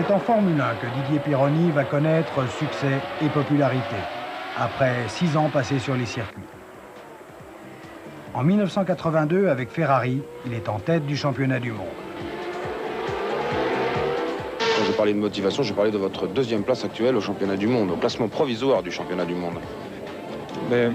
C'est en Formule 1 que Didier Pironi va connaître succès et popularité, après 6 ans passés sur les circuits. En 1982, avec Ferrari, il est en tête du championnat du monde. Quand j'ai parlé de motivation, j'ai parlé de votre deuxième place actuelle au championnat du monde, au classement provisoire du championnat du monde. Mais,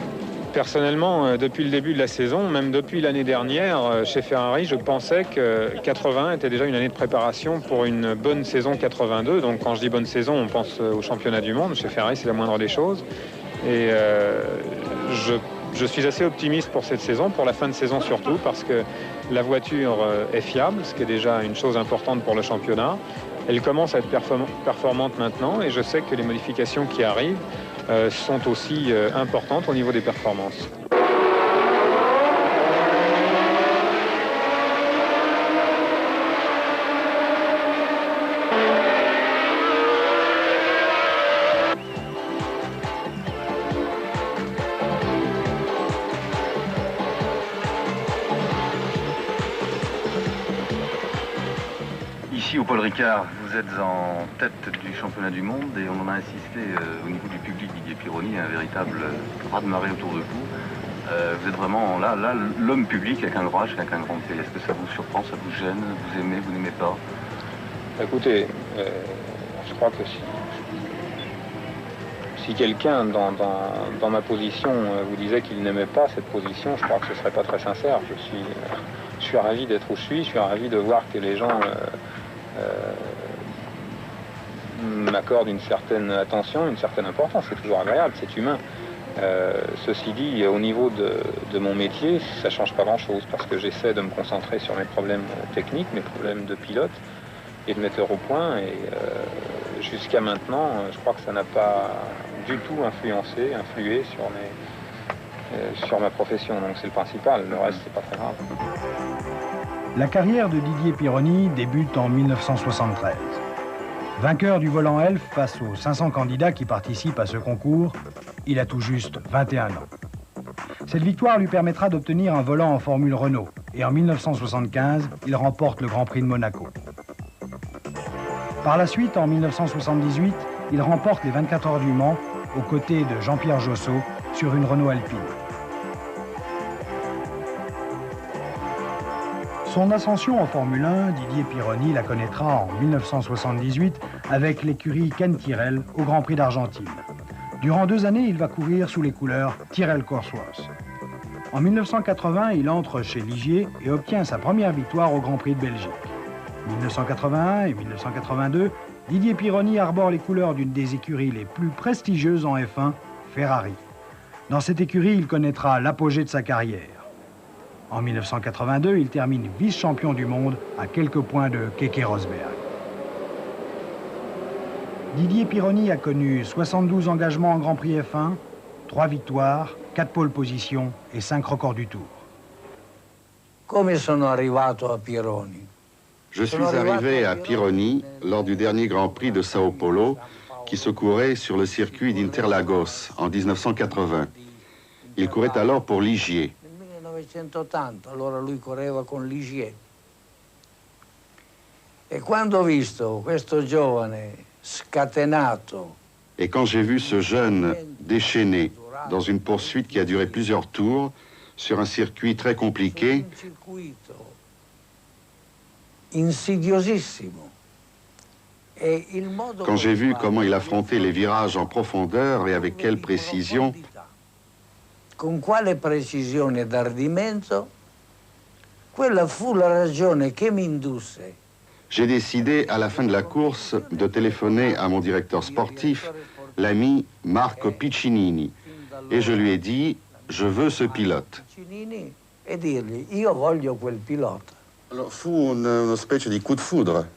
personnellement, depuis le début de la saison, même depuis l'année dernière, chez Ferrari, je pensais que 80 était déjà une année de préparation pour une bonne saison 82. Donc quand je dis bonne saison, on pense au championnat du monde. Chez Ferrari, c'est la moindre des choses. Et je suis assez optimiste pour cette saison, pour la fin de saison surtout, parce que la voiture est fiable, ce qui est déjà une chose importante pour le championnat. Elle commence à être performante maintenant et je sais que les modifications qui arrivent sont aussi importantes au niveau des performances. Ici, au Paul Ricard, vous êtes en tête du championnat du monde et on en a insisté au niveau du public. Didier Pironi, un véritable raz-de-marée autour de vous. Vous êtes vraiment là l'homme public avec un grand H, avec un grand P. Est-ce que ça vous surprend, ça vous gêne, vous aimez, vous n'aimez pas? Écoutez, je crois que si quelqu'un dans ma position vous disait qu'il n'aimait pas cette position, je crois que ce ne serait pas très sincère. Je suis ravi d'être où je suis ravi de voir que les gens m'accorde une certaine attention, une certaine importance. C'est toujours agréable, c'est humain. Ceci dit, au niveau de mon métier, ça ne change pas grand-chose parce que j'essaie de me concentrer sur mes problèmes techniques, mes problèmes de pilote et de mettre au point. Et jusqu'à maintenant, je crois que ça n'a pas du tout influé sur ma profession. Donc c'est le principal, le reste, c'est pas très grave. La carrière de Didier Pironi débute en 1973. Vainqueur du volant Elf face aux 500 candidats qui participent à ce concours, il a tout juste 21 ans. Cette victoire lui permettra d'obtenir un volant en Formule Renault et en 1975, il remporte le Grand Prix de Monaco. Par la suite, en 1978, il remporte les 24 heures du Mans aux côtés de Jean-Pierre Josso sur une Renault Alpine. Son ascension en Formule 1, Didier Pironi la connaîtra en 1978 avec l'écurie Ken Tyrrell au Grand Prix d'Argentine. Durant 2 années, il va courir sous les couleurs Tyrrell Cosworth. En 1980, il entre chez Ligier et obtient sa première victoire au Grand Prix de Belgique. 1981 et 1982, Didier Pironi arbore les couleurs d'une des écuries les plus prestigieuses en F1, Ferrari. Dans cette écurie, il connaîtra l'apogée de sa carrière. En 1982, il termine vice-champion du monde à quelques points de Keke Rosberg. Didier Pironi a connu 72 engagements en Grand Prix F1, 3 victoires, 4 pole positions et 5 records du Tour. Come sono arrivato a Pironi? Je suis arrivé à Pironi lors du dernier Grand Prix de Sao Paulo qui se courait sur le circuit d'Interlagos en 1980. Il courait alors pour Ligier. 1980, allora lui correva con Ligier. E quando ho visto questo giovane scatenato. Et quand j'ai vu ce jeune déchaîné dans une poursuite qui a duré plusieurs tours sur un circuit très compliqué, insidiosissimo. Quand j'ai vu comment il affrontait les virages en profondeur et avec quelle précision, con quale precisione ed ardimento, quella fu la ragione che mi indusse. J'ai décidé à la fin de la course de téléphoner à mon directeur sportif, l'ami Marco Piccinini, et je lui ai dit, je veux ce pilote. E dirgli, io voglio quel pilota. Alors, fu una specie di coup de foudre.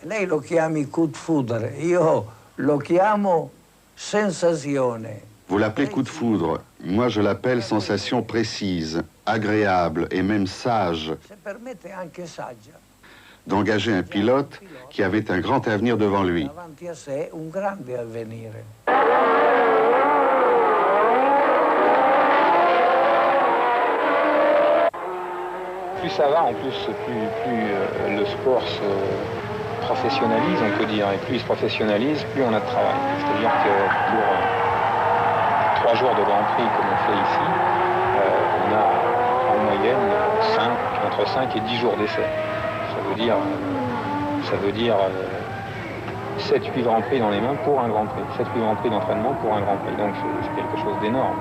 Lei lo chiami coup de foudre, io lo chiamo sensazione. Vous l'appelez coup de foudre, moi je l'appelle sensation précise, agréable et même sage d'engager un pilote qui avait un grand avenir devant lui. Plus ça va, en plus, plus le sport professionnalise, on peut dire, et plus il se professionnalise, plus on a de travail. C'est-à-dire que pour 3 jours de Grand Prix comme on fait ici, on a en moyenne entre 5 et 10 jours d'essai. Ça veut dire 7-8 Grands Prix dans les mains pour un Grand Prix, 7-8 Grands Prix d'entraînement pour un Grand Prix. Donc c'est quelque chose d'énorme.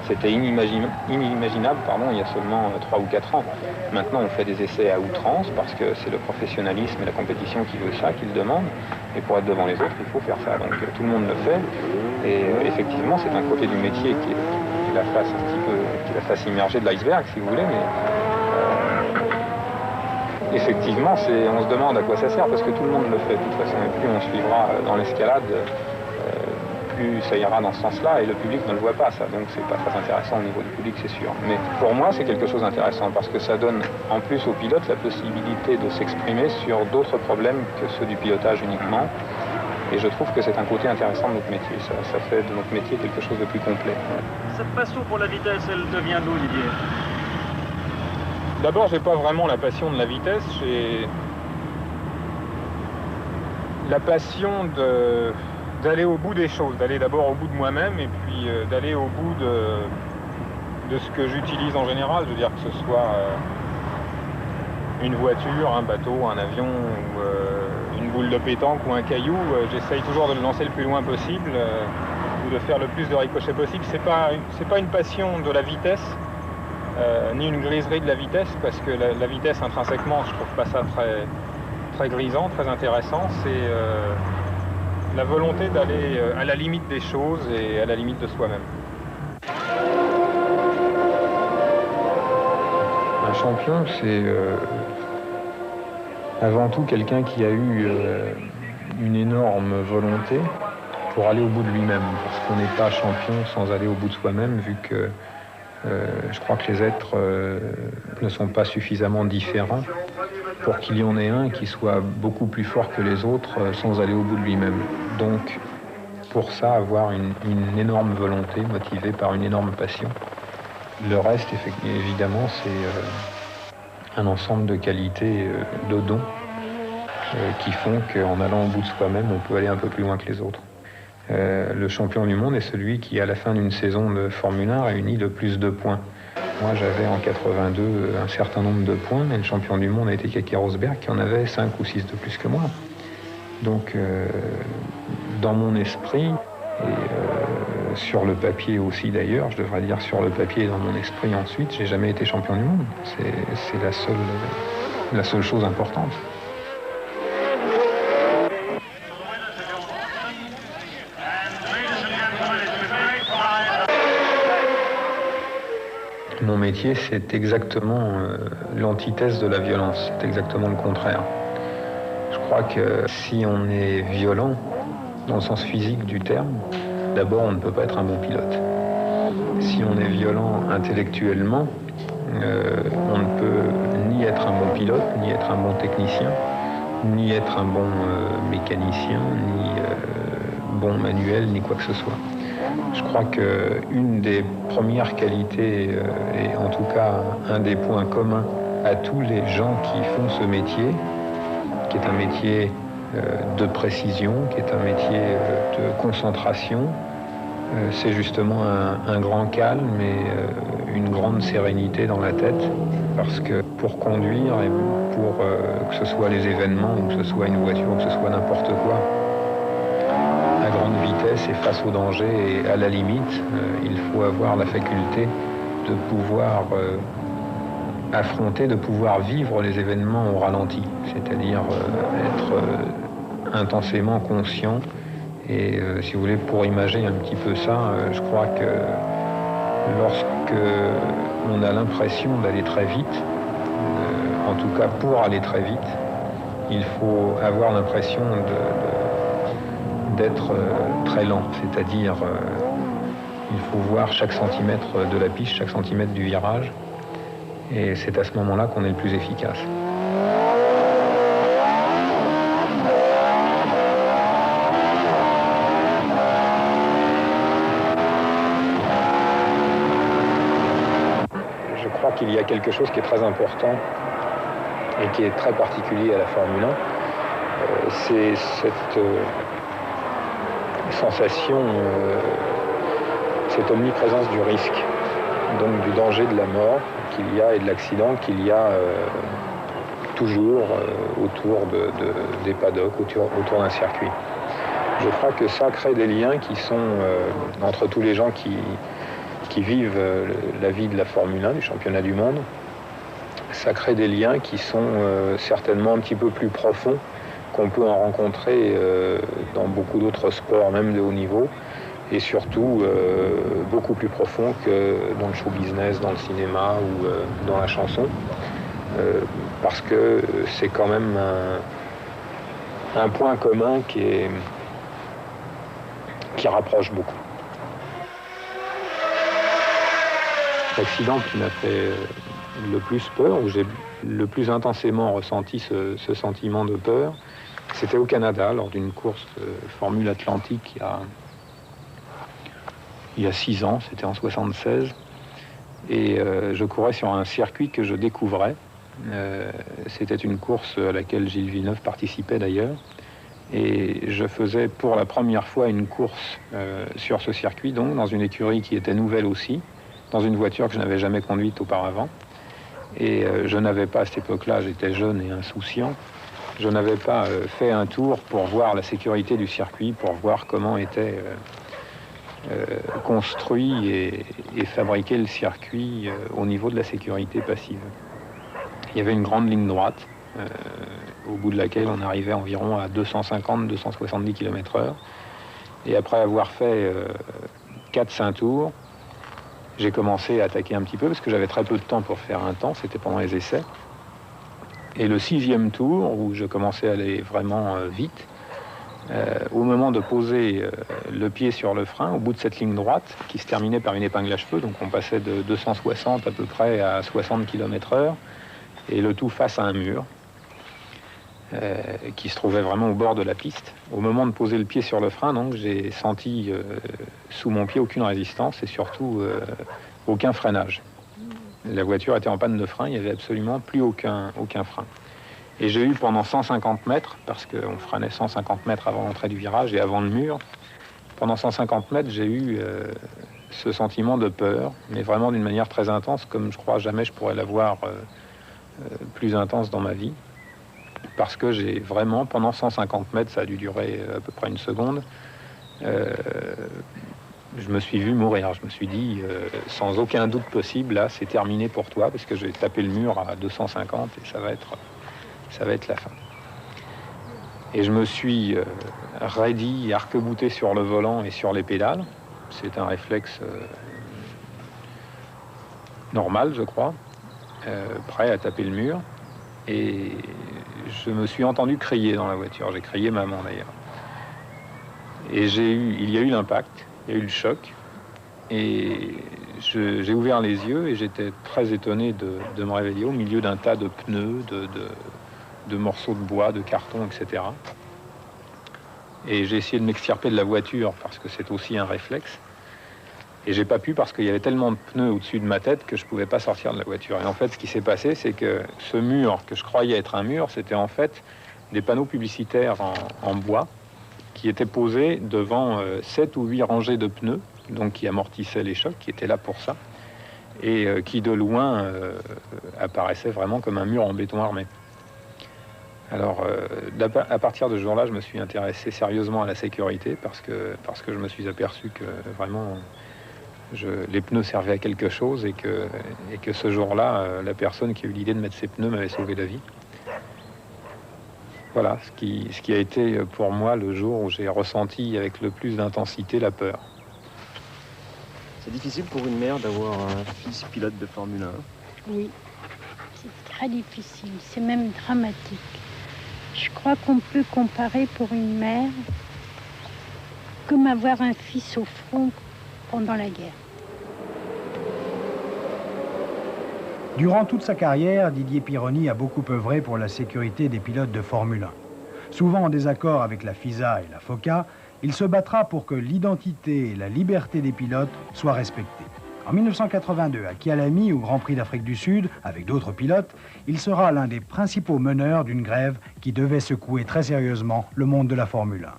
C'était inimaginable il y a seulement 3 ou 4 ans. Maintenant, on fait des essais à outrance parce que c'est le professionnalisme et la compétition qui veut ça, qui le demande. Et pour être devant les autres, il faut faire ça. Donc tout le monde le fait. Et effectivement, c'est un côté du métier qui la fasse un petit peu, qui la fasse immerger de l'iceberg, si vous voulez. Mais effectivement, on se demande à quoi ça sert parce que tout le monde le fait de toute façon. Et plus on suivra dans l'escalade, plus ça ira dans ce sens-là, et le public ne le voit pas, ça. Donc c'est pas très intéressant au niveau du public, c'est sûr. Mais pour moi, c'est quelque chose d'intéressant parce que ça donne en plus aux pilotes la possibilité de s'exprimer sur d'autres problèmes que ceux du pilotage uniquement. Et je trouve que c'est un côté intéressant de notre métier. Ça fait de notre métier quelque chose de plus complet. Cette passion pour la vitesse, elle devient d'où, Didier? D'abord, j'ai pas vraiment la passion de la vitesse. J'ai la passion d'aller au bout des choses, d'aller d'abord au bout de moi-même et puis d'aller au bout de ce que j'utilise en général. Je veux dire que ce soit une voiture, un bateau, un avion, ou une boule de pétanque ou un caillou. J'essaye toujours de le lancer le plus loin possible ou de faire le plus de ricochets possible. C'est pas une passion de la vitesse, ni une griserie de la vitesse, parce que la vitesse intrinsèquement, je trouve pas ça très grisant, très intéressant. C'est la volonté d'aller à la limite des choses et à la limite de soi-même. Un champion, c'est avant tout quelqu'un qui a eu une énorme volonté pour aller au bout de lui-même, parce qu'on n'est pas champion sans aller au bout de soi-même, vu que je crois que les êtres ne sont pas suffisamment différents pour qu'il y en ait un qui soit beaucoup plus fort que les autres sans aller au bout de lui-même. Donc, pour ça, avoir une énorme volonté motivée par une énorme passion. Le reste, évidemment, c'est un ensemble de qualités, de dons, qui font qu'en allant au bout de soi-même, on peut aller un peu plus loin que les autres. Le champion du monde est celui qui, à la fin d'une saison de Formule 1, réunit le plus de points. Moi, j'avais en 82 un certain nombre de points, mais le champion du monde a été Keke Rosberg, qui en avait 5 ou 6 de plus que moi. Donc, dans mon esprit, et sur le papier aussi d'ailleurs, je devrais dire sur le papier et dans mon esprit ensuite, j'ai jamais été champion du monde. C'est la seule chose importante. Mon métier, c'est exactement l'antithèse de la violence, c'est exactement le contraire. Je crois que si on est violent, dans le sens physique du terme, d'abord on ne peut pas être un bon pilote. Si on est violent intellectuellement, on ne peut ni être un bon pilote, ni être un bon technicien, ni être un bon mécanicien, ni bon manuel, ni quoi que ce soit. Je crois qu'une des premières qualités, et en tout cas un des points communs à tous les gens qui font ce métier, qui est un métier de précision, qui est un métier de concentration, c'est justement un grand calme et une grande sérénité dans la tête, parce que pour conduire et pour que ce soit les événements, ou que ce soit une voiture, ou que ce soit n'importe quoi, à grande vitesse et face au danger et à la limite, il faut avoir la faculté de pouvoir affronter, de pouvoir vivre les événements au ralenti, c'est-à-dire être intensément conscient. Et si vous voulez, pour imager un petit peu ça, je crois que lorsque on a l'impression d'aller très vite, en tout cas pour aller très vite, il faut avoir l'impression d'être très lent, c'est-à-dire il faut voir chaque centimètre de la piste, chaque centimètre du virage, et c'est à ce moment-là qu'on est le plus efficace. Je crois qu'il y a quelque chose qui est très important et qui est très particulier à la Formule 1, c'est cette sensation, cette omniprésence du risque, donc du danger de la mort qu'il y a et de l'accident qu'il y a toujours autour des paddocks, autour d'un circuit. Je crois que ça crée des liens qui sont entre tous les gens qui vivent la vie de la Formule 1, du championnat du monde. Ça crée des liens qui sont certainement un petit peu plus profonds qu'on peut en rencontrer dans beaucoup d'autres sports, même de haut niveau, et surtout beaucoup plus profonds que dans le show business, dans le cinéma ou dans la chanson, parce que c'est quand même un point commun qui rapproche beaucoup. L'accident qui m'a fait le plus peur, où j'ai le plus intensément ressenti ce sentiment de peur, c'était au Canada, lors d'une course de Formule Atlantique il y a 6 ans, c'était en 1976. Et je courais sur un circuit que je découvrais. C'était une course à laquelle Gilles Villeneuve participait d'ailleurs. Et je faisais pour la première fois une course sur ce circuit, donc dans une écurie qui était nouvelle aussi, dans une voiture que je n'avais jamais conduite auparavant. Et je n'avais pas, à cette époque-là, j'étais jeune et insouciant, je n'avais pas fait un tour pour voir la sécurité du circuit, pour voir comment était construit et fabriqué le circuit au niveau de la sécurité passive. Il y avait une grande ligne droite, au bout de laquelle on arrivait environ à 250-270 km/h. Et après avoir fait 4-5 tours, j'ai commencé à attaquer un petit peu, parce que j'avais très peu de temps pour faire un temps, c'était pendant les essais. Et le 6e tour, où je commençais à aller vraiment vite, au moment de poser le pied sur le frein, au bout de cette ligne droite, qui se terminait par une épingle à cheveux, donc on passait de 260 à peu près à 60 km/h, et le tout face à un mur, qui se trouvait vraiment au bord de la piste. Au moment de poser le pied sur le frein, donc, j'ai senti sous mon pied aucune résistance et surtout aucun freinage. La voiture était en panne de frein, il n'y avait absolument plus aucun frein. Et j'ai eu pendant 150 mètres, parce qu'on freinait 150 mètres avant l'entrée du virage et avant le mur, pendant 150 mètres, j'ai eu ce sentiment de peur, mais vraiment d'une manière très intense, comme je crois jamais je pourrais l'avoir plus intense dans ma vie. Parce que j'ai vraiment, pendant 150 mètres, ça a dû durer à peu près une seconde, je me suis vu mourir. Je me suis dit, sans aucun doute possible, là, c'est terminé pour toi, parce que j'ai tapé le mur à 250 et ça va être la fin. Et je me suis raidi, arc-bouté sur le volant et sur les pédales. C'est un réflexe normal, je crois, prêt à taper le mur. Et je me suis entendu crier dans la voiture. J'ai crié maman d'ailleurs. Et il y a eu l'impact, il y a eu le choc. Et j'ai ouvert les yeux et j'étais très étonné de me réveiller au milieu d'un tas de pneus, de morceaux de bois, de carton, etc. Et j'ai essayé de m'extirper de la voiture parce que c'est aussi un réflexe. Et j'ai pas pu parce qu'il y avait tellement de pneus au-dessus de ma tête que je pouvais pas sortir de la voiture. Et en fait, ce qui s'est passé, c'est que ce mur que je croyais être un mur, c'était en fait des panneaux publicitaires en bois qui étaient posés devant 7 ou 8 rangées de pneus, donc qui amortissaient les chocs, qui étaient là pour ça, et qui de loin apparaissaient vraiment comme un mur en béton armé. Alors, à partir de ce jour-là, je me suis intéressé sérieusement à la sécurité parce que je me suis aperçu que vraiment les pneus servaient à quelque chose et que ce jour-là, la personne qui a eu l'idée de mettre ces pneus m'avait sauvé la vie. Voilà ce qui a été pour moi le jour où j'ai ressenti avec le plus d'intensité la peur. C'est difficile pour une mère d'avoir un fils pilote de Formule 1? Oui, c'est très difficile, c'est même dramatique. Je crois qu'on peut comparer pour une mère comme avoir un fils au front pendant la guerre. Durant toute sa carrière, Didier Pironi a beaucoup œuvré pour la sécurité des pilotes de Formule 1. Souvent en désaccord avec la FISA et la FOCA, il se battra pour que l'identité et la liberté des pilotes soient respectées. En 1982, à Kyalami, au Grand Prix d'Afrique du Sud, avec d'autres pilotes, il sera l'un des principaux meneurs d'une grève qui devait secouer très sérieusement le monde de la Formule 1.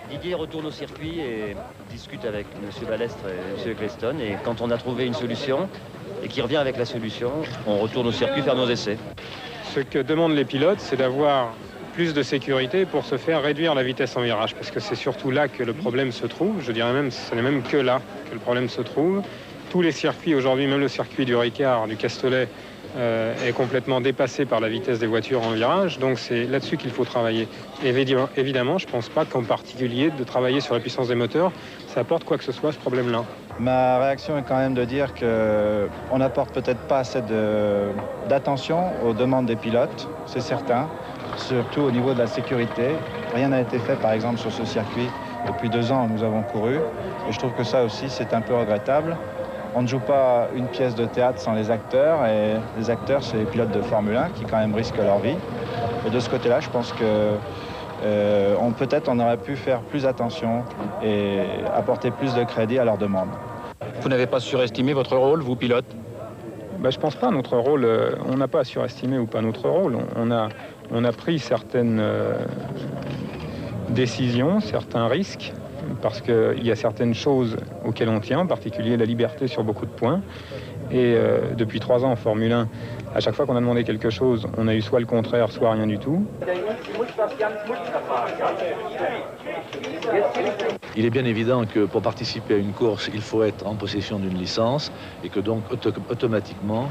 Didier retourne au circuit et discute avec M. Balestre et M. Eccleston. Et quand on a trouvé une solution et qu'il revient avec la solution, on retourne au circuit faire nos essais. Ce que demandent les pilotes, c'est d'avoir plus de sécurité pour se faire réduire la vitesse en virage, parce que c'est surtout là que le problème se trouve. Je dirais même, ce n'est même que là que le problème se trouve. Tous les circuits aujourd'hui, même le circuit du Ricard, du Castellet, est complètement dépassé par la vitesse des voitures en virage, donc c'est là-dessus qu'il faut travailler. Et évidemment, je ne pense pas qu'en particulier de travailler sur la puissance des moteurs, ça apporte quoi que ce soit ce problème-là. Ma réaction est quand même de dire qu'on n'apporte peut-être pas assez d'attention aux demandes des pilotes, c'est certain, surtout au niveau de la sécurité. Rien n'a été fait par exemple sur ce circuit. Depuis 2 ans, nous avons couru et je trouve que ça aussi c'est un peu regrettable. On ne joue pas une pièce de théâtre sans les acteurs, et les acteurs, c'est les pilotes de Formule 1 qui quand même risquent leur vie. Et de ce côté-là, je pense que peut-être on aurait pu faire plus attention et apporter plus de crédit à leurs demandes. Vous n'avez pas surestimé votre rôle, vous, pilote? Je ne pense pas. Notre rôle, on n'a pas surestimé ou pas notre rôle. On a pris certaines décisions, certains risques, parce qu'il y a certaines choses auxquelles on tient, en particulier la liberté sur beaucoup de points. Et depuis 3 ans en Formule 1, à chaque fois qu'on a demandé quelque chose, on a eu soit le contraire, soit rien du tout. Il est bien évident que pour participer à une course, il faut être en possession d'une licence et que donc automatiquement,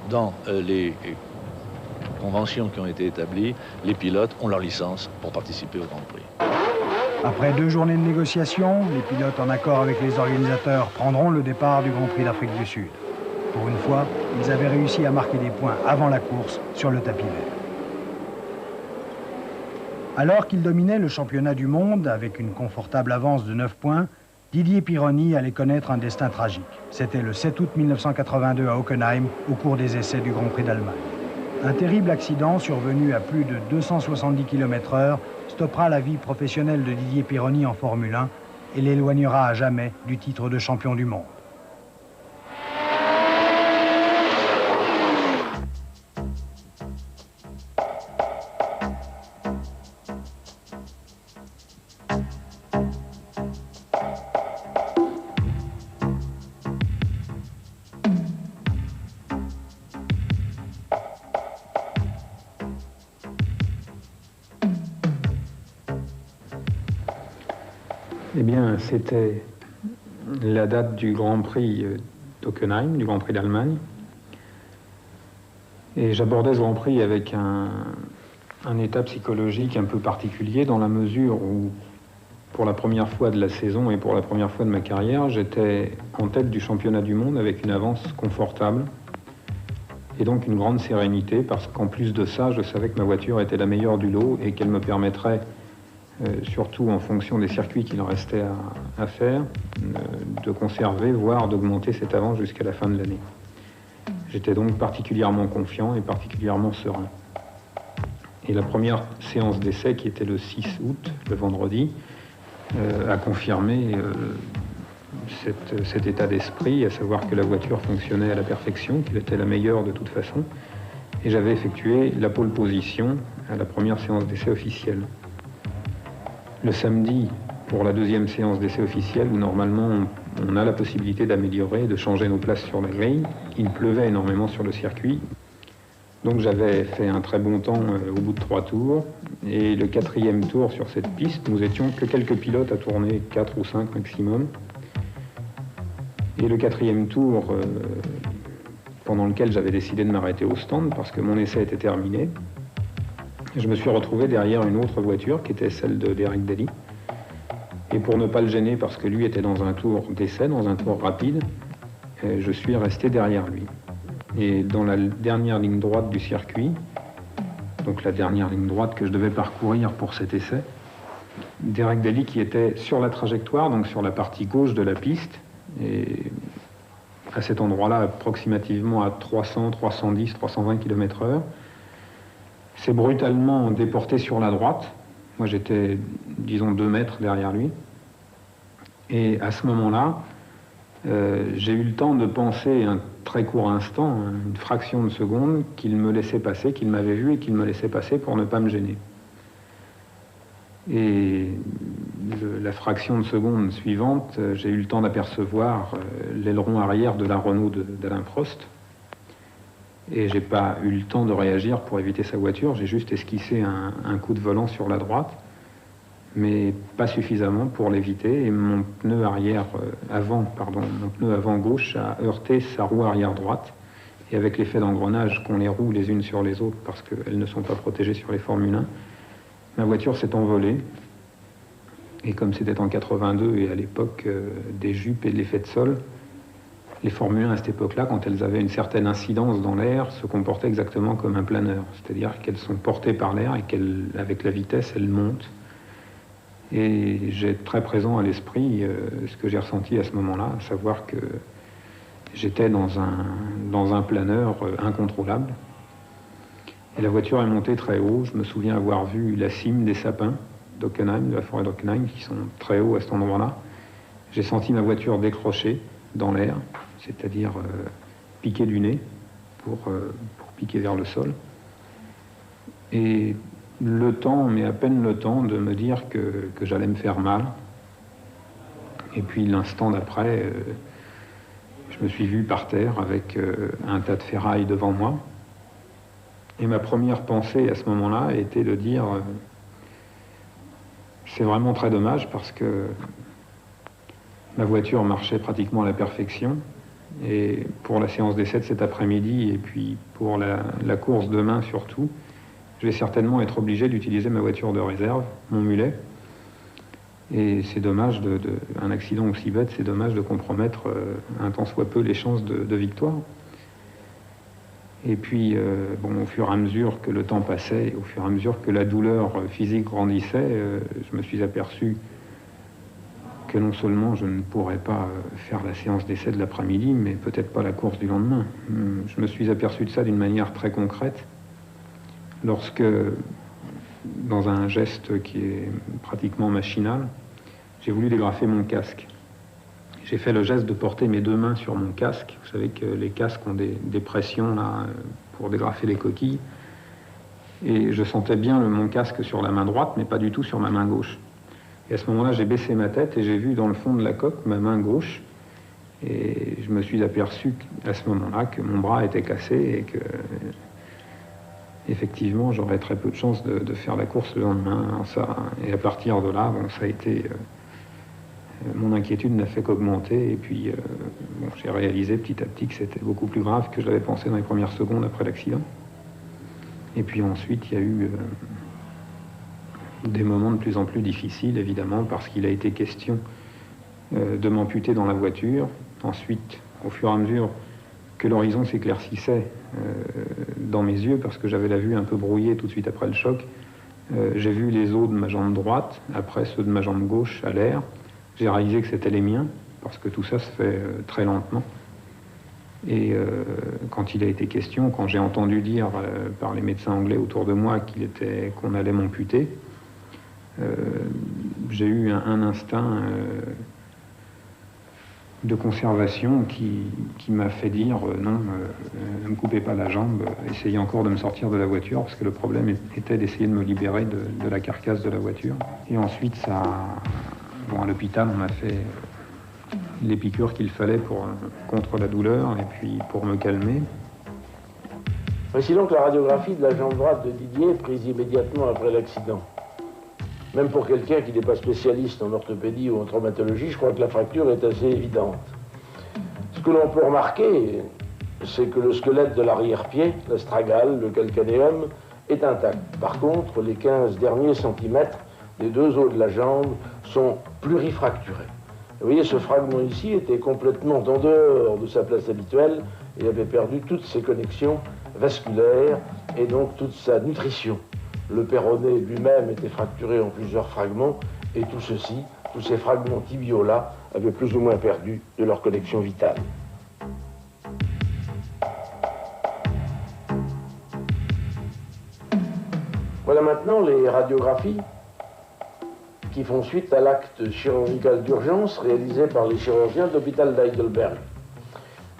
dans les conventions qui ont été établies, les pilotes ont leur licence pour participer au Grand Prix. Après 2 journées de négociations, les pilotes en accord avec les organisateurs prendront le départ du Grand Prix d'Afrique du Sud. Pour une fois, ils avaient réussi à marquer des points avant la course sur le tapis vert. Alors qu'ils dominaient le championnat du monde avec une confortable avance de 9 points, Didier Pironi allait connaître un destin tragique. C'était le 7 août 1982 à Hockenheim, au cours des essais du Grand Prix d'Allemagne. Un terrible accident survenu à plus de 270 km/h stoppera la vie professionnelle de Didier Pironi en Formule 1 et l'éloignera à jamais du titre de champion du monde. Eh bien, c'était la date du Grand Prix d'Hockenheim, du Grand Prix d'Allemagne. Et j'abordais ce Grand Prix avec un état psychologique un peu particulier, dans la mesure où, pour la première fois de la saison et pour la première fois de ma carrière, j'étais en tête du championnat du monde avec une avance confortable et donc une grande sérénité, parce qu'en plus de ça, je savais que ma voiture était la meilleure du lot et qu'elle me permettrait, surtout en fonction des circuits qu'il en restait à faire, de conserver, voire d'augmenter cette avance jusqu'à la fin de l'année. J'étais donc particulièrement confiant et particulièrement serein. Et la première séance d'essai, qui était le 6 août, le vendredi, a confirmé cet état d'esprit, à savoir que la voiture fonctionnait à la perfection, qu'elle était la meilleure de toute façon. Et j'avais effectué la pole position à la première séance d'essai officielle. Le samedi, pour la 2e séance d'essai officielle, où normalement on a la possibilité d'améliorer, de changer nos places sur la grille, il pleuvait énormément sur le circuit. Donc j'avais fait un très bon temps au bout de 3 tours. Et le 4e tour sur cette piste, nous étions que quelques pilotes à tourner, 4 ou 5 maximum. Et le 4e tour, pendant lequel j'avais décidé de m'arrêter au stand parce que mon essai était terminé, je me suis retrouvé derrière une autre voiture qui était celle de Derek Daly. Et pour ne pas le gêner, parce que lui était dans un tour d'essai, dans un tour rapide, je suis resté derrière lui. Et dans la dernière ligne droite du circuit, donc la dernière ligne droite que je devais parcourir pour cet essai, Derek Daly, qui était sur la trajectoire, donc sur la partie gauche de la piste, et à cet endroit-là, approximativement à 300, 310, 320 km/h, s'est brutalement déporté sur la droite. Moi, j'étais, disons, 2 mètres derrière lui. Et à ce moment-là, j'ai eu le temps de penser un très court instant, une fraction de seconde, qu'il me laissait passer, qu'il m'avait vu et qu'il me laissait passer pour ne pas me gêner. Et la fraction de seconde suivante, j'ai eu le temps d'apercevoir l'aileron arrière de la Renault d'Alain Prost. Et j'ai pas eu le temps de réagir pour éviter sa voiture, j'ai juste esquissé un coup de volant sur la droite, mais pas suffisamment pour l'éviter, et mon pneu avant gauche a heurté sa roue arrière droite, et avec l'effet d'engrenage qu'ont les roues les unes sur les autres parce qu'elles ne sont pas protégées sur les Formule 1, ma voiture s'est envolée, et comme c'était en 82 et à l'époque des jupes et de l'effet de sol, les Formule 1 à cette époque-là, quand elles avaient une certaine incidence dans l'air, se comportaient exactement comme un planeur, c'est-à-dire qu'elles sont portées par l'air et qu'avec la vitesse, elles montent. Et j'ai très présent à l'esprit ce que j'ai ressenti à ce moment-là, à savoir que j'étais dans un planeur incontrôlable. Et la voiture est montée très haut. Je me souviens avoir vu la cime des sapins d'Hockenheim, de la forêt d'Hockenheim, qui sont très hauts à cet endroit-là. J'ai senti ma voiture décrocher dans l'air, c'est-à-dire piquer du nez pour piquer vers le sol. Et le temps, mais à peine le temps, de me dire que j'allais me faire mal. Et puis l'instant d'après, je me suis vu par terre avec un tas de ferraille devant moi. Et ma première pensée à ce moment-là était de dire c'est vraiment très dommage parce que ma voiture marchait pratiquement à la perfection. Et pour la séance d'essai de cet après-midi et puis pour la course demain surtout, je vais certainement être obligé d'utiliser ma voiture de réserve, mon mulet. Et c'est dommage, un accident aussi bête, c'est dommage de compromettre un tant soit peu les chances de victoire. Et puis, au fur et à mesure que le temps passait, au fur et à mesure que la douleur physique grandissait, je me suis aperçu que non seulement je ne pourrais pas faire la séance d'essai de l'après-midi, mais peut-être pas la course du lendemain. Je me suis aperçu de ça d'une manière très concrète, lorsque, dans un geste qui est pratiquement machinal, j'ai voulu dégrafer mon casque. J'ai fait le geste de porter mes deux mains sur mon casque. Vous savez que les casques ont des pressions là pour dégrafer les coquilles. Et je sentais bien mon casque sur la main droite, mais pas du tout sur ma main gauche. Et à ce moment-là, j'ai baissé ma tête et j'ai vu dans le fond de la coque ma main gauche. Et je me suis aperçu à ce moment-là que mon bras était cassé et que, effectivement, j'aurais très peu de chances de faire la course le lendemain. Et à partir de là, ça a été... mon inquiétude n'a fait qu'augmenter et puis j'ai réalisé petit à petit que c'était beaucoup plus grave que je l'avais pensé dans les premières secondes après l'accident. Et puis ensuite, il y a eu des moments de plus en plus difficiles, évidemment, parce qu'il a été question de m'amputer dans la voiture. Ensuite, au fur et à mesure que l'horizon s'éclaircissait dans mes yeux, parce que j'avais la vue un peu brouillée tout de suite après le choc, j'ai vu les os de ma jambe droite, après ceux de ma jambe gauche à l'air. J'ai réalisé que c'était les miens, parce que tout ça se fait très lentement. Et quand il a été question, quand j'ai entendu dire par les médecins anglais autour de moi qu'on allait m'amputer, j'ai eu un instinct de conservation qui m'a fait dire non, ne me coupez pas la jambe, essayez encore de me sortir de la voiture, parce que le problème était d'essayer de me libérer de la carcasse de la voiture. Et ensuite, à l'hôpital, on m'a fait les piqûres qu'il fallait contre la douleur et puis pour me calmer. Voici donc la radiographie de la jambe droite de Didier, prise immédiatement après l'accident. Même pour quelqu'un qui n'est pas spécialiste en orthopédie ou en traumatologie, je crois que la fracture est assez évidente. Ce que l'on peut remarquer, c'est que le squelette de l'arrière-pied, l'astragale, le calcanéum, est intact. Par contre, les 15 derniers centimètres des deux os de la jambe sont plurifracturés. Vous voyez, ce fragment ici était complètement en dehors de sa place habituelle et avait perdu toutes ses connexions vasculaires et donc toute sa nutrition. Le péroné lui-même était fracturé en plusieurs fragments et tout ceci, tous ces fragments tibiaux-là, avaient plus ou moins perdu de leur connexion vitale. Voilà maintenant les radiographies qui font suite à l'acte chirurgical d'urgence réalisé par les chirurgiens de l'hôpital d'Heidelberg.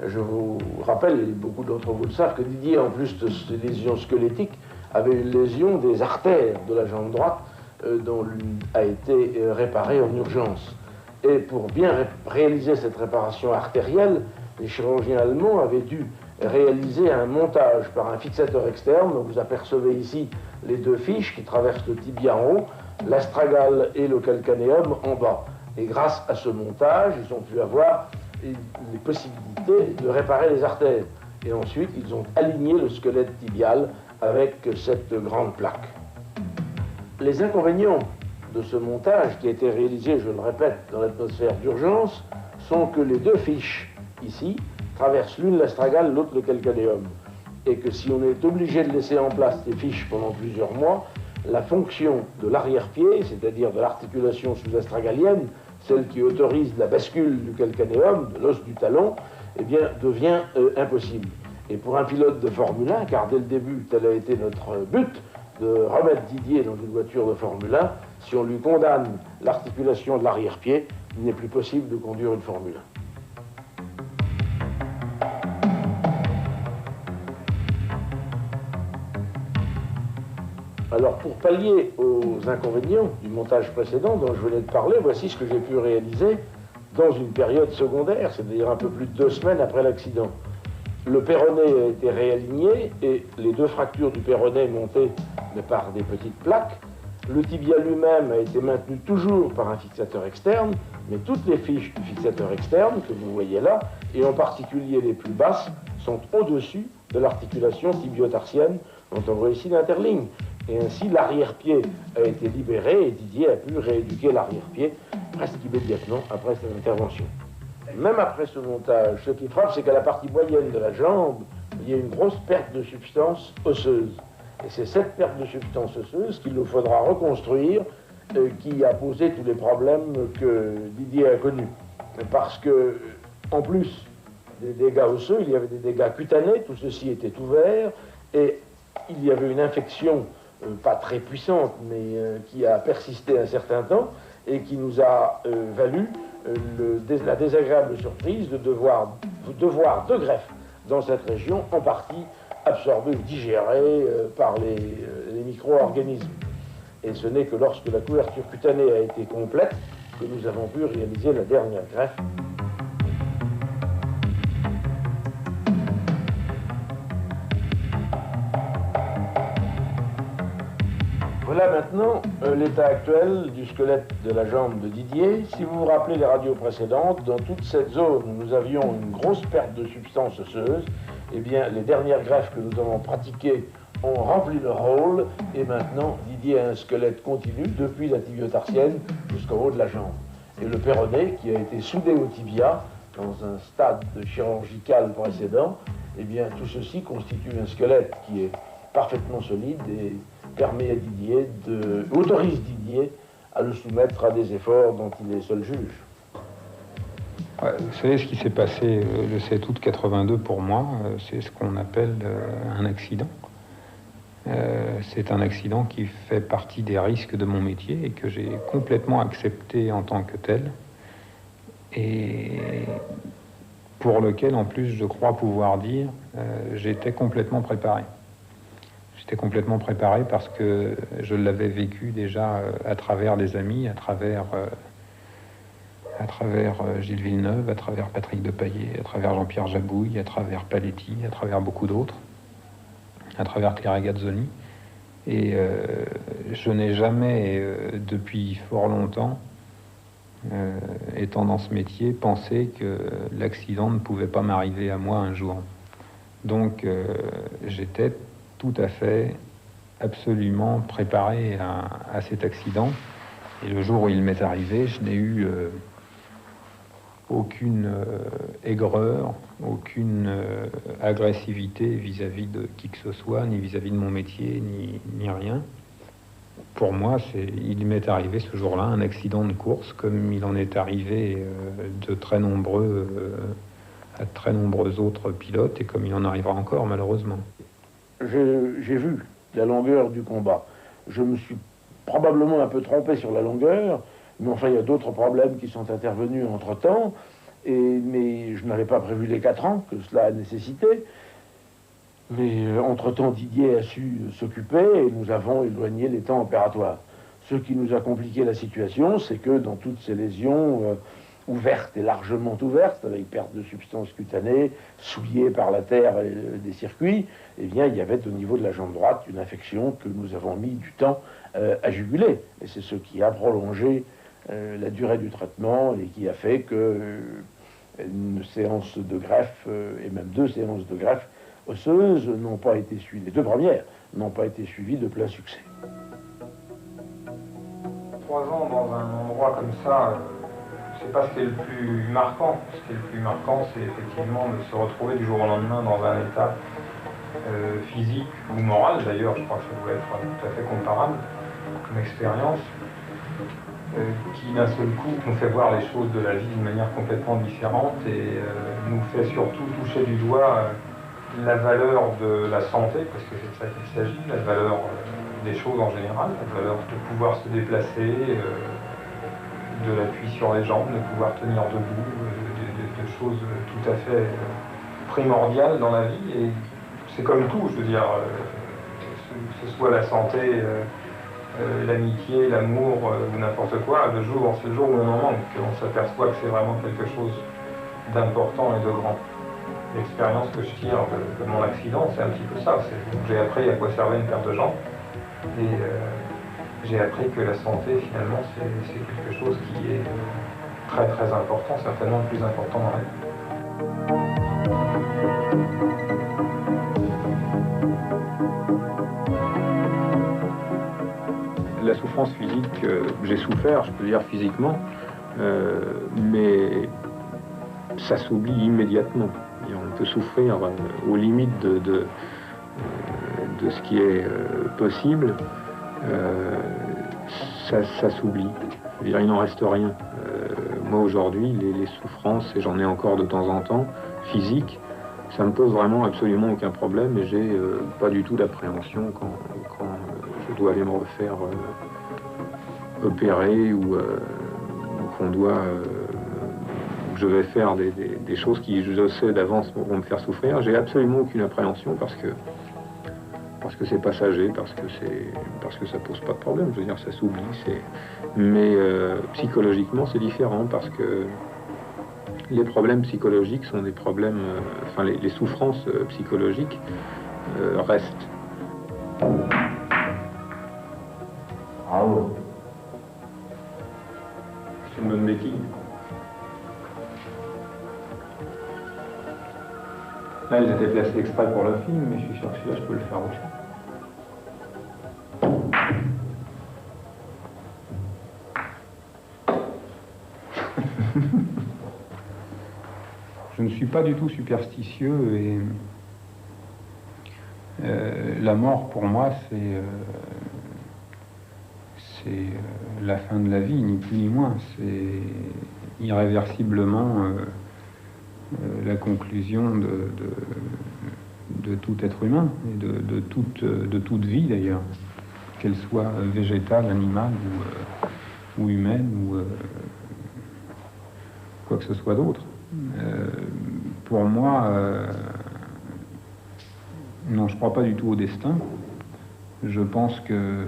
Je vous rappelle, et beaucoup d'entre vous le savent, que Didier, en plus de ces lésions squelettiques, avait une lésion des artères de la jambe droite dont l'une a été réparée en urgence. Et pour bien réaliser cette réparation artérielle, les chirurgiens allemands avaient dû réaliser un montage par un fixateur externe. Donc vous apercevez ici les deux fiches qui traversent le tibia en haut, l'astragale et le calcanéum en bas. Et grâce à ce montage, ils ont pu avoir les possibilités de réparer les artères. Et ensuite, ils ont aligné le squelette tibial avec cette grande plaque. Les inconvénients de ce montage qui a été réalisé, je le répète, dans l'atmosphère d'urgence, sont que les deux fiches, ici, traversent l'une l'astragale, l'autre le calcanéum. Et que si on est obligé de laisser en place ces fiches pendant plusieurs mois, la fonction de l'arrière-pied, c'est-à-dire de l'articulation sous-astragalienne, celle qui autorise la bascule du calcanéum, de l'os du talon, eh bien, devient impossible. Et pour un pilote de Formule 1, car dès le début, tel a été notre but, de remettre Didier dans une voiture de Formule 1, si on lui condamne l'articulation de l'arrière-pied, il n'est plus possible de conduire une Formule 1. Alors, pour pallier aux inconvénients du montage précédent dont je venais de parler, voici ce que j'ai pu réaliser dans une période secondaire, c'est-à-dire un peu plus de 2 semaines après l'accident. Le péroné a été réaligné et les deux fractures du péroné montées par des petites plaques. Le tibia lui-même a été maintenu toujours par un fixateur externe, mais toutes les fiches du fixateur externe que vous voyez là, et en particulier les plus basses, sont au-dessus de l'articulation tibio-tarsienne dont on voit ici l'interligne. Et ainsi, l'arrière-pied a été libéré et Didier a pu rééduquer l'arrière-pied presque immédiatement après cette intervention. Même après ce montage, ce qui frappe, c'est qu'à la partie moyenne de la jambe, il y a une grosse perte de substance osseuse. Et c'est cette perte de substance osseuse qu'il nous faudra reconstruire, qui a posé tous les problèmes que Didier a connus. Parce que, en plus des dégâts osseux, il y avait des dégâts cutanés, tout ceci était ouvert, et il y avait une infection pas très puissante, mais qui a persisté un certain temps, et qui nous a valu la désagréable surprise de devoir de greffe dans cette région, en partie absorbée ou digérée par les micro-organismes. Et ce n'est que lorsque la couverture cutanée a été complète que nous avons pu réaliser la dernière greffe. Voilà maintenant l'état actuel du squelette de la jambe de Didier. Si vous vous rappelez les radios précédentes, dans toute cette zone où nous avions une grosse perte de substance osseuse, eh bien, les dernières greffes que nous avons pratiquées ont rempli leur rôle, et maintenant Didier a un squelette continu depuis la tibio-tarsienne jusqu'au haut de la jambe. Et le péroné, qui a été soudé au tibia dans un stade chirurgical précédent, eh bien, tout ceci constitue un squelette qui est parfaitement solide et permet à Didier autorise Didier à le soumettre à des efforts dont il est seul juge. Ouais, vous savez, ce qui s'est passé le 7 août 82 pour moi, c'est ce qu'on appelle un accident. C'est un accident qui fait partie des risques de mon métier et que j'ai complètement accepté en tant que tel. Et pour lequel, en plus, je crois pouvoir dire, j'étais complètement préparé. J'étais complètement préparé parce que je l'avais vécu déjà à travers des amis, à travers Gilles Villeneuve, à travers Patrick Depailler, à travers Jean-Pierre Jabouille, à travers Paletti, à travers beaucoup d'autres, à travers Thierry Gazzoni. Et je n'ai jamais, depuis fort longtemps, étant dans ce métier, pensé que l'accident ne pouvait pas m'arriver à moi un jour. Donc j'étais tout à fait, absolument préparé à cet accident. Et le jour où il m'est arrivé, je n'ai eu aucune aigreur, aucune agressivité vis-à-vis de qui que ce soit, ni vis-à-vis de mon métier, ni rien. Pour moi, il m'est arrivé ce jour-là un accident de course, comme il en est arrivé à très nombreux autres pilotes, et comme il en arrivera encore, malheureusement. J'ai vu la longueur du combat. Je me suis probablement un peu trompé sur la longueur, mais enfin il y a d'autres problèmes qui sont intervenus entre-temps, mais je n'avais pas prévu les 4 ans que cela a nécessité. Mais entre-temps, Didier a su s'occuper et nous avons éloigné les temps opératoires. Ce qui nous a compliqué la situation, c'est que dans toutes ces lésions ouvertes et largement ouvertes, avec perte de substances cutanées, souillées par la terre et des circuits, eh bien, il y avait au niveau de la jambe droite une infection que nous avons mis du temps à juguler. Et c'est ce qui a prolongé la durée du traitement et qui a fait que une séance de greffe, et même 2 séances de greffe osseuses, n'ont pas été suivies. Les 2 premières n'ont pas été suivies de plein succès. 3 ans dans un endroit comme ça, c'est pas ce qui est le plus marquant. Ce qui est le plus marquant, c'est effectivement de se retrouver du jour au lendemain dans un état physique ou moral, d'ailleurs, je crois que ça doit être tout à fait comparable comme expérience, qui d'un seul coup nous fait voir les choses de la vie d'une manière complètement différente et nous fait surtout toucher du doigt la valeur de la santé, parce que c'est de ça qu'il s'agit, la valeur des choses en général, la valeur de pouvoir se déplacer, de l'appui sur les jambes, de pouvoir tenir debout, de choses tout à fait primordiales dans la vie. Et c'est comme tout, je veux dire, que ce soit la santé, l'amitié, l'amour ou n'importe quoi, c'est le jour où on en manque, qu'on s'aperçoit que c'est vraiment quelque chose d'important et de grand. L'expérience que je tire de mon accident, c'est un petit peu ça. J'ai appris à quoi servait une paire de jambes et j'ai appris que la santé, finalement, c'est quelque chose qui est très très important, certainement le plus important dans la vie. La souffrance physique, j'ai souffert, je peux dire physiquement, mais ça s'oublie immédiatement. Et on peut souffrir aux limites de ce qui est possible, ça s'oublie. Je veux dire, il n'en reste rien. Moi aujourd'hui, les souffrances, et j'en ai encore de temps en temps, physiques, ça me pose vraiment absolument aucun problème et j'ai pas du tout d'appréhension quand je dois aller me refaire opérer ou qu'on doit... je vais faire des choses qui, je sais d'avance, vont me faire souffrir. J'ai absolument aucune appréhension parce que c'est passager, parce que ça pose pas de problème. Je veux dire, ça s'oublie. Mais psychologiquement, c'est différent parce que les problèmes psychologiques sont des problèmes... enfin, les souffrances psychologiques restent. Bravo. C'est une bonne béquille. Là, ils étaient placés exprès pour le film, mais je suis sûr que celui-là, je peux le faire aussi. Je ne suis pas du tout superstitieux et la mort, pour moi, c'est la fin de la vie, ni plus ni moins. C'est irréversiblement... la conclusion de tout être humain et de toute vie d'ailleurs, qu'elle soit végétale, animale ou humaine ou quoi que ce soit d'autre. Pour moi, non, je ne crois pas du tout au destin. Je pense que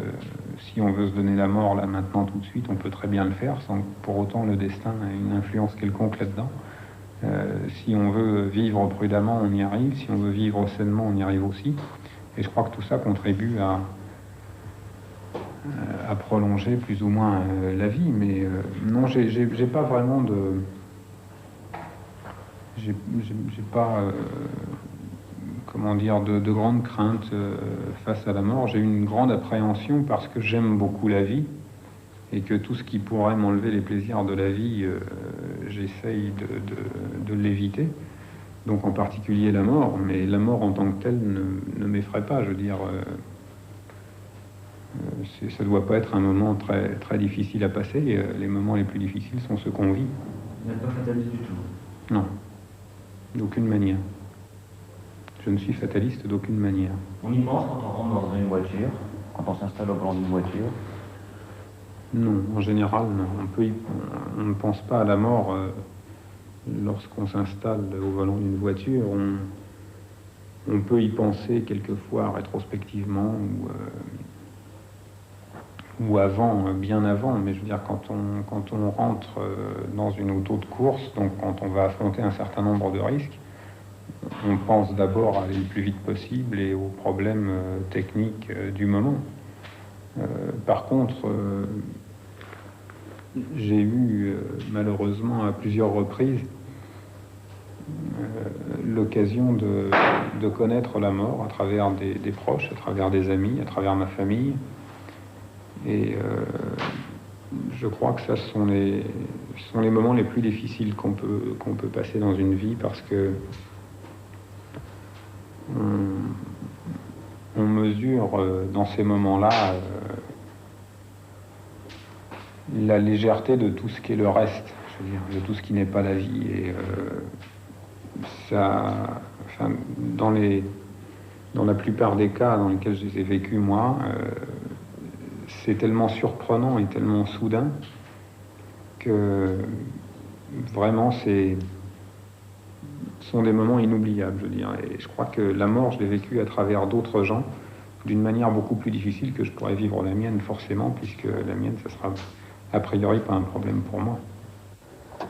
si on veut se donner la mort là maintenant tout de suite, on peut très bien le faire sans que pour autant le destin ait une influence quelconque là-dedans. Si on veut vivre prudemment, on y arrive. Si on veut vivre sainement, on y arrive aussi. Et je crois que tout ça contribue à prolonger plus ou moins la vie. Mais non, j'ai pas vraiment de... J'ai pas, comment dire, de grande crainte face à la mort. J'ai une grande appréhension parce que j'aime beaucoup la vie. Et que tout ce qui pourrait m'enlever les plaisirs de la vie, j'essaye de l'éviter. Donc en particulier la mort, mais la mort en tant que telle ne m'effraie pas. Je veux dire, ça ne doit pas être un moment très, très difficile à passer. Les moments les plus difficiles sont ceux qu'on vit. Vous n'êtes pas fataliste du tout? Non, d'aucune manière. Je ne suis fataliste d'aucune manière. On y pense quand on rentre dans une voiture, quand on s'installe au volant d'une voiture. Non, en général, non. On ne pense pas à la mort lorsqu'on s'installe au volant d'une voiture. On peut y penser quelquefois rétrospectivement ou avant, bien avant, mais je veux dire, quand on rentre dans une auto de course, donc quand on va affronter un certain nombre de risques, on pense d'abord à aller le plus vite possible et aux problèmes techniques du moment. Par contre, j'ai eu malheureusement à plusieurs reprises l'occasion de connaître la mort à travers des proches, à travers des amis, à travers ma famille. Et je crois que ça sont les moments les plus difficiles qu'on peut passer dans une vie, parce que on mesure dans ces moments-là la légèreté de tout ce qui est le reste, je veux dire, de tout ce qui n'est pas la vie. Et dans la plupart des cas dans lesquels je les ai vécus, moi, c'est tellement surprenant et tellement soudain que vraiment ce sont des moments inoubliables, je dirais. Et je crois que la mort, je l'ai vécue à travers d'autres gens d'une manière beaucoup plus difficile que je pourrais vivre la mienne, forcément, puisque la mienne, ça sera a priori pas un problème pour moi.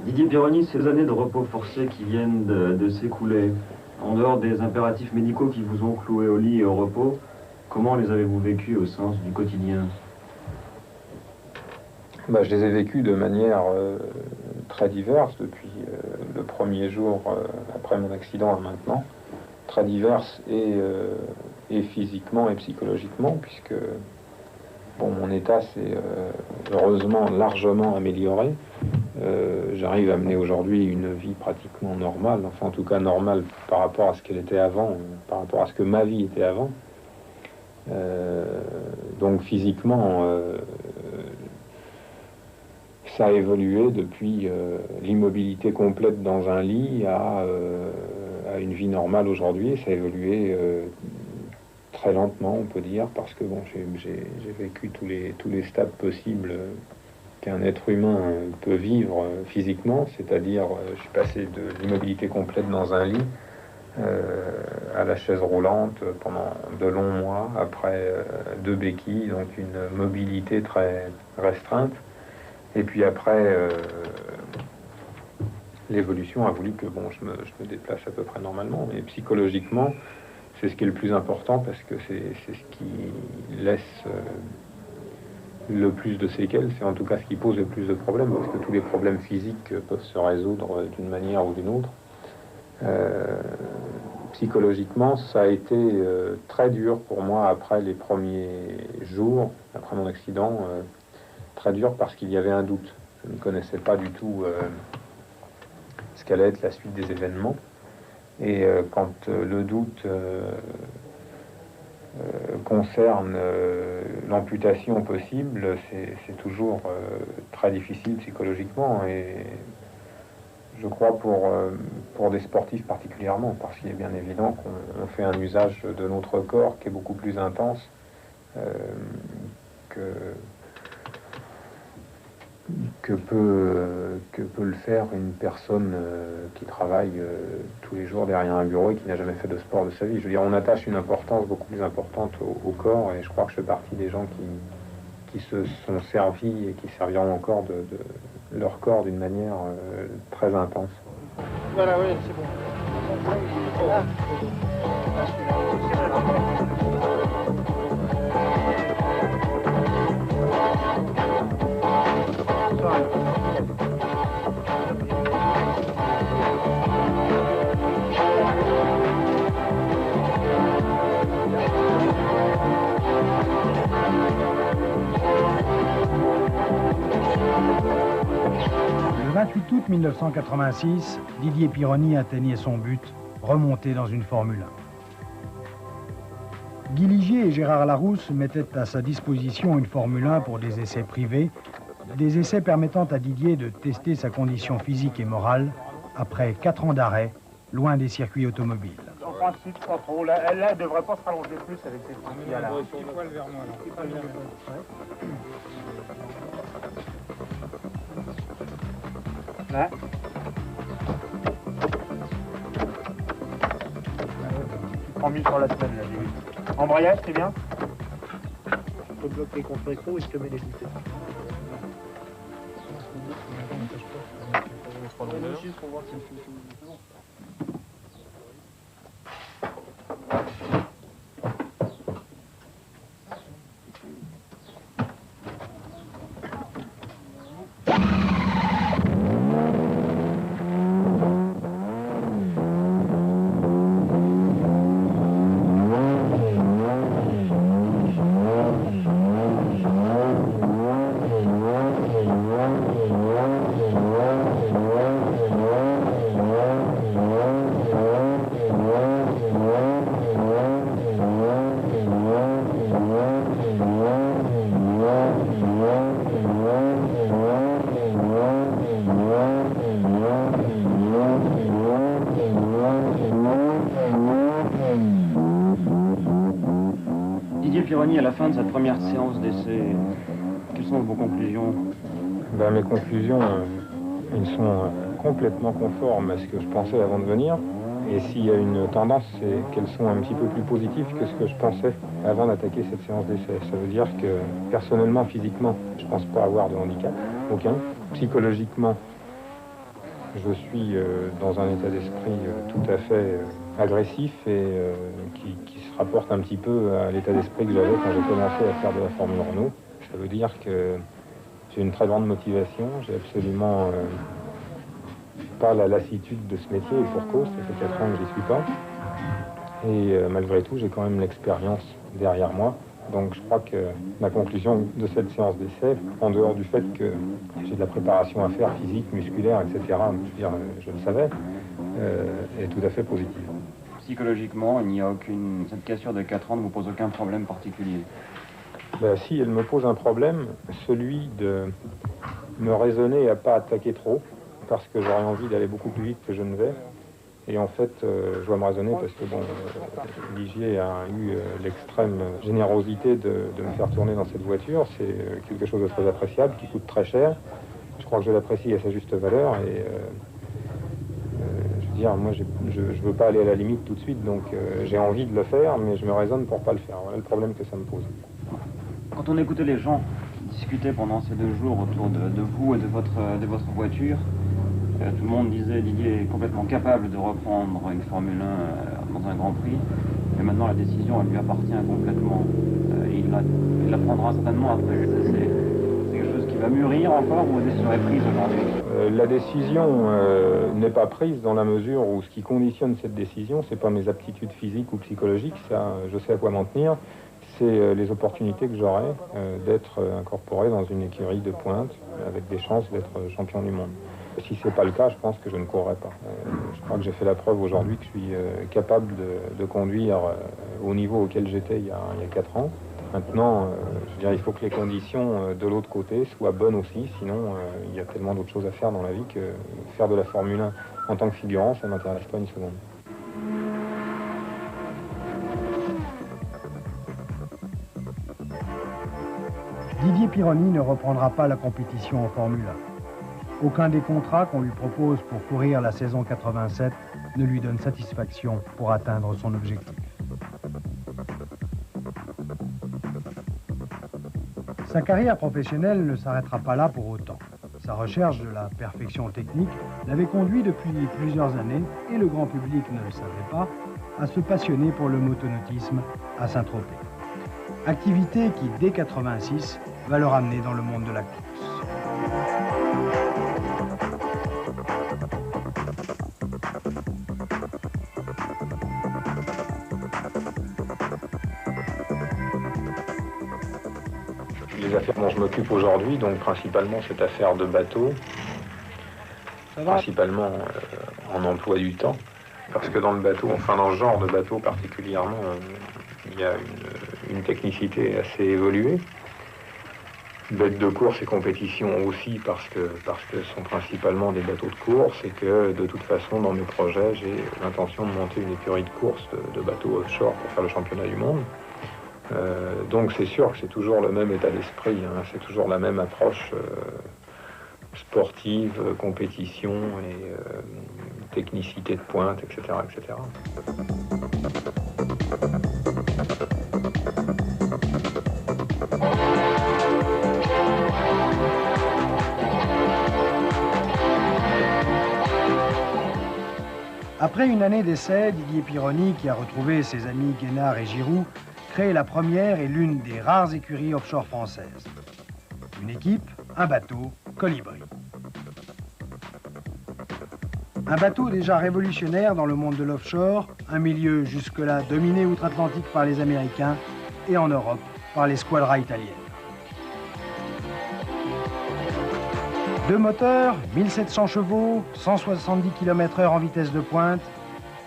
Didier Pironi, ces années de repos forcé qui viennent de s'écouler, en dehors des impératifs médicaux qui vous ont cloué au lit et au repos, comment les avez-vous vécus au sens du quotidien? Je les ai vécus de manière très diverse depuis le premier jour après mon accident à maintenant. Très diverse et physiquement et psychologiquement, puisque mon état s'est heureusement largement amélioré. J'arrive à mener aujourd'hui une vie pratiquement normale, enfin en tout cas normale par rapport à ce qu'elle était avant, par rapport à ce que ma vie était avant. Donc physiquement, ça a évolué depuis l'immobilité complète dans un lit à une vie normale aujourd'hui. Ça a évolué très lentement, on peut dire, parce que j'ai vécu tous les stades possibles qu'un être humain peut vivre physiquement, c'est-à-dire je suis passé de l'immobilité complète dans un lit à la chaise roulante pendant de longs mois, après 2 béquilles, donc une mobilité très restreinte. Et puis après, l'évolution a voulu que je me déplace à peu près normalement. Mais psychologiquement, c'est ce qui est le plus important, parce que c'est ce qui laisse le plus de séquelles, c'est en tout cas ce qui pose le plus de problèmes, parce que tous les problèmes physiques peuvent se résoudre d'une manière ou d'une autre. Psychologiquement, ça a été très dur pour moi après les premiers jours, après mon accident, très dur parce qu'il y avait un doute. Je ne connaissais pas du tout ce qu'allait être la suite des événements. Et quand le doute concerne l'amputation possible, c'est toujours très difficile psychologiquement, et je crois pour des sportifs particulièrement, parce qu'il est bien évident qu'on fait un usage de notre corps qui est beaucoup plus intense que peut le faire une personne qui travaille tous les jours derrière un bureau et qui n'a jamais fait de sport de sa vie. Je veux dire, on attache une importance beaucoup plus importante au corps, et je crois que je fais partie des gens qui se sont servis et qui serviront encore de leur corps d'une manière très intense. Voilà, oui, c'est bon. Le 28 août 1986, Didier Pironi atteignait son but, remonter dans une Formule 1. Guy Ligier et Gérard Larousse mettaient à sa disposition une Formule 1 pour des essais privés, des essais permettant à Didier de tester sa condition physique et morale après 4 ans d'arrêt, loin des circuits automobiles. En principe, pas trop. Là, elle ne devrait pas se rallonger plus avec cette partie-là. Là. Tu prends 1000 sur la semaine, là, j'ai vu. Embrayage, c'est bien. Je te bloque les contre-écrous et je te mets les boutées. Juste pour voir si c'est bon. Didier Pironi, à la fin de cette première séance d'essai, quelles sont vos conclusions? Mes conclusions, ils sont complètement conformes à ce que je pensais avant de venir. Et s'il y a une tendance, c'est qu'elles sont un petit peu plus positives que ce que je pensais avant d'attaquer cette séance d'essai. Ça veut dire que personnellement, physiquement, je ne pense pas avoir de handicap, aucun. Psychologiquement, je suis dans un état d'esprit tout à fait agressif et qui se rapporte un petit peu à l'état d'esprit que j'avais quand j'ai commencé à faire de la Formule Renault. Ça veut dire que j'ai une très grande motivation, j'ai absolument pas la lassitude de ce métier, et pour cause, ça fait 4 ans que j'y suis pas. Et malgré tout, j'ai quand même l'expérience derrière moi. Donc je crois que ma conclusion de cette séance d'essai, en dehors du fait que j'ai de la préparation à faire, physique, musculaire, etc., je le savais, est tout à fait positive. Psychologiquement, il n'y a aucune... Cette cassure de 4 ans ne vous pose aucun problème particulier? Si, elle me pose un problème, celui de me raisonner à ne pas attaquer trop, parce que j'aurais envie d'aller beaucoup plus vite que je ne vais. Et en fait, je dois me raisonner parce que Ligier a eu l'extrême générosité de me faire tourner dans cette voiture. C'est quelque chose de très appréciable, qui coûte très cher. Je crois que je l'apprécie à sa juste valeur. Et je veux dire, moi, je veux pas aller à la limite tout de suite, donc j'ai envie de le faire, mais je me raisonne pour pas le faire. Voilà le problème que ça me pose. Quand on écoutait les gens discuter pendant ces 2 jours autour de vous et de votre voiture, tout le monde disait Didier est complètement capable de reprendre une Formule 1 dans un Grand Prix, mais maintenant la décision elle lui appartient complètement. Il la prendra certainement après. C'est quelque chose qui va mûrir encore ou la décision est prise aujourd'hui? La décision n'est pas prise dans la mesure où ce qui conditionne cette décision, c'est pas mes aptitudes physiques ou psychologiques, ça je sais à quoi m'en tenir, c'est les opportunités que j'aurai d'être incorporé dans une écurie de pointe avec des chances d'être champion du monde. Si c'est pas le cas, je pense que je ne courrai pas. Je crois que j'ai fait la preuve aujourd'hui que je suis capable de conduire au niveau auquel j'étais il y a 4 ans. Maintenant, je veux dire, il faut que les conditions de l'autre côté soient bonnes aussi, sinon il y a tellement d'autres choses à faire dans la vie que faire de la Formule 1 en tant que figurant, ça ne m'intéresse pas une seconde. Didier Pironi ne reprendra pas la compétition en Formule 1. Aucun des contrats qu'on lui propose pour courir la saison 87 ne lui donne satisfaction pour atteindre son objectif. Sa carrière professionnelle ne s'arrêtera pas là pour autant. Sa recherche de la perfection technique l'avait conduit depuis plusieurs années, et le grand public ne le savait pas, à se passionner pour le motonautisme à Saint-Tropez. Activité qui, dès 86, va le ramener dans le monde de la course. Les affaires dont je m'occupe aujourd'hui, donc principalement cette affaire de bateau, principalement en emploi du temps, parce que dans le bateau, enfin dans ce genre de bateau particulièrement, il y a une technicité assez évoluée. Bêtes de course et compétition aussi, parce que ce sont principalement des bateaux de course, et que de toute façon dans mes projets j'ai l'intention de monter une écurie de course de bateaux offshore pour faire le championnat du monde. Donc c'est sûr que c'est toujours le même état d'esprit, hein, c'est toujours la même approche sportive, compétition et technicité de pointe, etc., etc. Après une année d'essai, Didier Pironi, qui a retrouvé ses amis Guénard et Giroud, crée la première et l'une des rares écuries offshore françaises. Une équipe, un bateau, Colibri. Un bateau déjà révolutionnaire dans le monde de l'offshore, un milieu jusque-là dominé outre-Atlantique par les Américains et en Europe par les squadras italiennes. Deux moteurs, 1700 chevaux, 170 km/h en vitesse de pointe,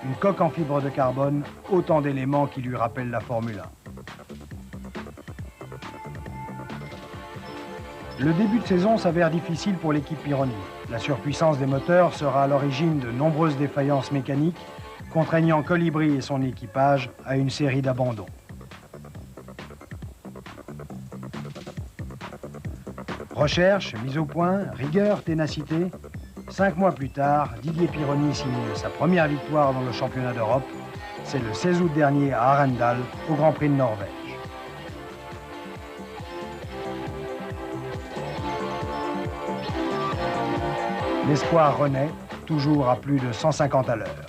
une coque en fibre de carbone, autant d'éléments qui lui rappellent la Formule 1. Le début de saison s'avère difficile pour l'équipe Pironi. La surpuissance des moteurs sera à l'origine de nombreuses défaillances mécaniques, contraignant Colibri et son équipage à une série d'abandons. Recherche, mise au point, rigueur, ténacité. 5 mois plus tard, Didier Pironi signe sa première victoire dans le championnat d'Europe. C'est le 16 août dernier à Arendal, au Grand Prix de Norvège. L'espoir renaît, toujours à plus de 150 à l'heure.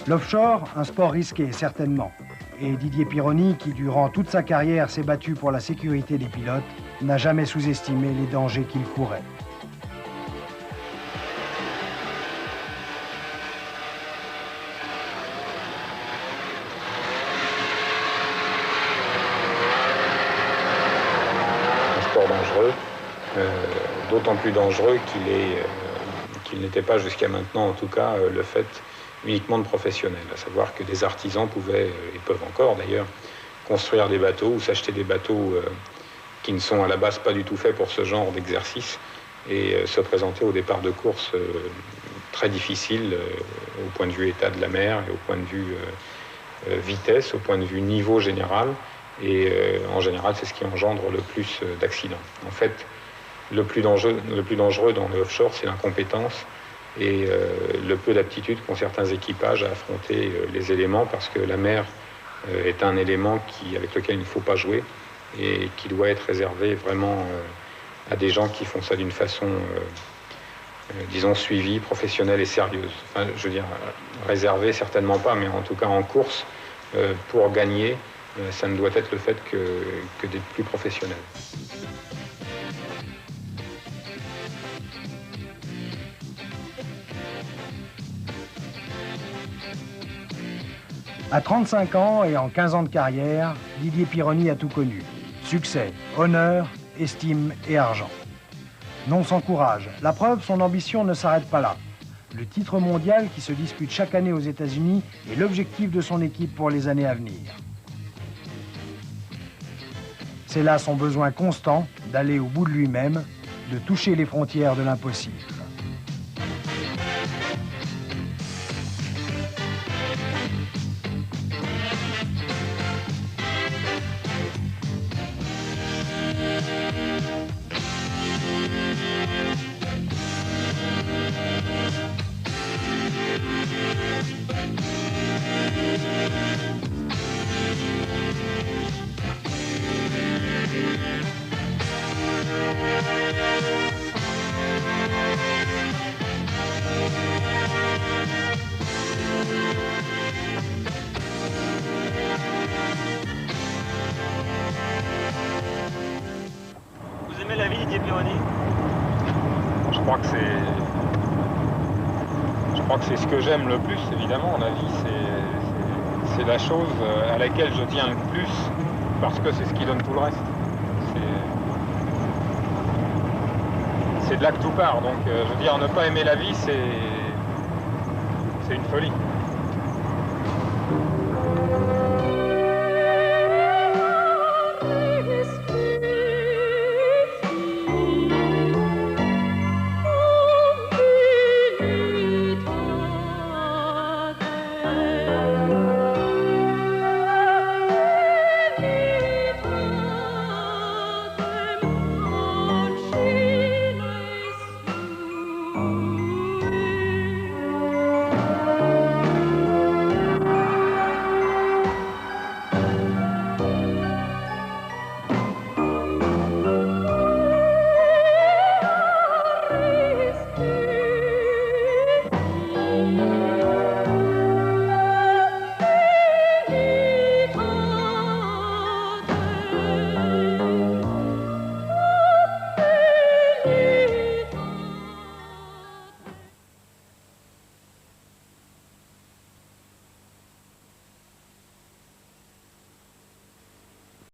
L'offshore, un sport risqué, certainement. Et Didier Pironi, qui durant toute sa carrière s'est battu pour la sécurité des pilotes, n'a jamais sous-estimé les dangers qu'il courait. Un sport dangereux, d'autant plus dangereux qu'il n'était pas jusqu'à maintenant, en tout cas, le fait uniquement de professionnels, à savoir que des artisans pouvaient, et peuvent encore d'ailleurs, construire des bateaux ou s'acheter des bateaux qui ne sont à la base pas du tout faits pour ce genre d'exercice et se présenter au départ de course très difficile au point de vue état de la mer et au point de vue vitesse, au point de vue niveau général. Et en général, c'est ce qui engendre le plus d'accidents. En fait, le plus dangereux dans le offshore, c'est l'incompétence et le peu d'aptitude qu'ont certains équipages à affronter les éléments, parce que la mer est un élément avec lequel il ne faut pas jouer et qui doit être réservé vraiment à des gens qui font ça d'une façon, disons, suivie, professionnelle et sérieuse. Enfin, je veux dire, réservé certainement pas, mais en tout cas en course, pour gagner, ça ne doit être le fait que d'être plus professionnel. À 35 ans et en 15 ans de carrière, Didier Pironi a tout connu. Succès, honneur, estime et argent. Non sans courage. La preuve, son ambition ne s'arrête pas là. Le titre mondial qui se dispute chaque année aux États-Unis est l'objectif de son équipe pour les années à venir. C'est là son besoin constant d'aller au bout de lui-même, de toucher les frontières de l'impossible. Vous aimez la vie, Didier Pironi? Je crois que c'est ce que j'aime le plus, évidemment. La vie, c'est la chose à laquelle je tiens le plus, parce que c'est ce qui donne tout le reste. C'est de là que tout part. Donc, je veux dire, ne pas aimer la vie, c'est une folie. Thank you.